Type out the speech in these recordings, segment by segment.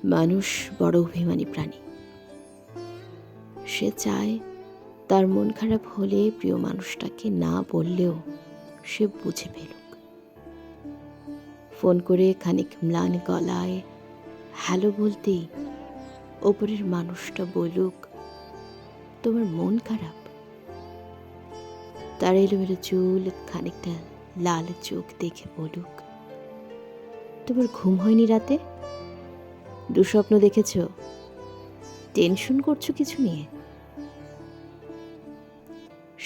মানুষ বড় অভিমানী প্রাণী। সে চায় তার মন খারাপ হলে প্রিয় মানুষটাকে না বললেও সে বুঝে ফেলুক। ফোন করে খানিক ম্লান গলায় হ্যালো বলতেই ওপরের মানুষটা বলুক, তোমার মন খারাপ। তার এলোমেলো চুল, খানিকটা লাল চোখ দেখে বলুক, তোমার ঘুম হয়নি রাতে? দুঃস্বপ্ন দেখেছ? টেনশন করছো কিছু নিয়ে?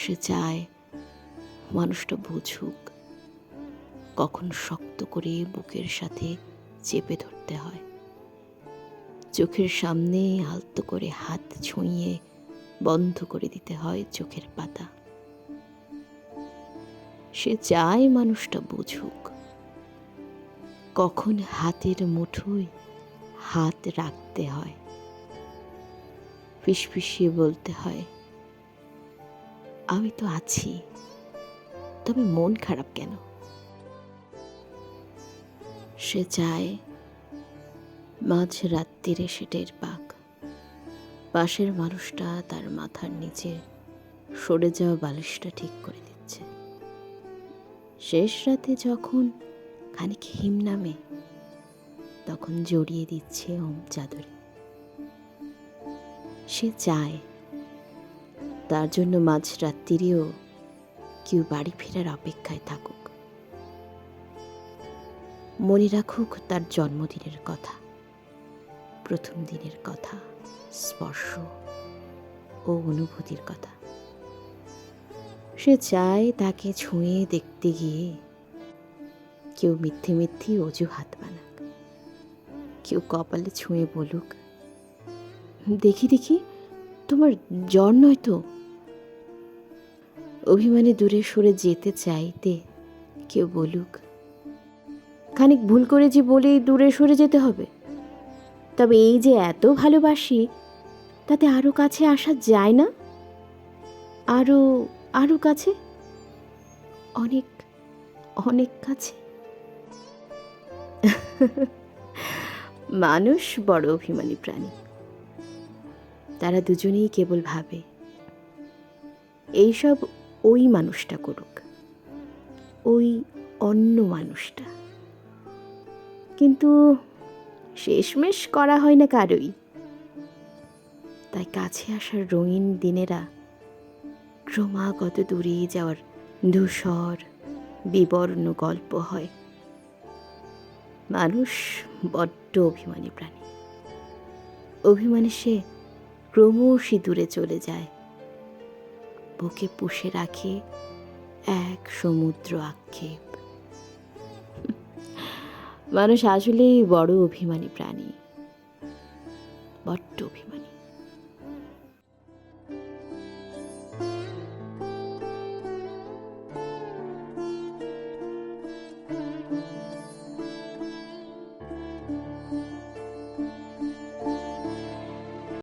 সে চায় মানুষটা বুঝুক কখন শক্ত করে বুকের সাথে চেপে ধরতে হয়, চোখের সামনে আলতো করে হাত ছুঁয়ে বন্ধ করে দিতে হয় চোখের পাতা। সে চায় মানুষটা বুঝুক কখন হাতের মুঠোয় হাত রাখতে হয়, ফিসফিসিয়ে বলতে হয়, আমি তো আছি, তবে মন খারাপ কেন? সে চায় মাঝ রাত্রিরে সে টের পাক পাশের মানুষটা তার মাথার নিচে সরে যাওয়া বালিশটা ঠিক করে দিচ্ছে। শেষ রাতে যখন খানিক হিম নামে তখন জড়িয়ে দিচ্ছে ওম চাদরে। সে চায় তার জন্য মাঝ রাত্রিরেও কেউ বাড়ি ফেরার অপেক্ষায় থাকুক, মনে রাখুক তার জন্মদিনের কথা, প্রথম দিনের কথা, স্পর্শ ও অনুভূতির কথা। সে চায় তাকে ছুঁয়ে দেখতে গিয়ে কেউ মিথ্যে মিথ্যে অজুহাত বানাক, কেউ কপালে ছুঁয়ে বলুক, দেখি দেখি তোমার জ্বর নয় তো? অভিমানে দূরে সরে যেতে চাইতে কেউ বলুক, খানিক ভুল করেছি বলেই দূরে সরে যেতে হবে? তবে এই যে এত ভালোবাসি, তাতে আরো কাছে আসা যায় না? আরো আরো কাছে, অনেক অনেক কাছে। মানুষ বড় অভিমানী প্রাণী। তারা দুজনেই কেবল ভাবে এইসব ওই মানুষটা করুক, ওই অন্য মানুষটা। কিন্তু শেষমেশ করা হয় না কারোই। তাই কাছে আসার রঙিন দিনেরা ক্রমাগত দূরে যাওয়ার ধূসর বিবর্ণ গল্প হয়। মানুষ বড্ড অভিমানী প্রাণী। অভিমানে সে ক্রমশই দূরে চলে যায়, বুকে পুষে রাখে এক সমুদ্র আক্ষেপ। মানুষ আসলেই বড় অভিমানী প্রাণী, বড্ড অভিমানী।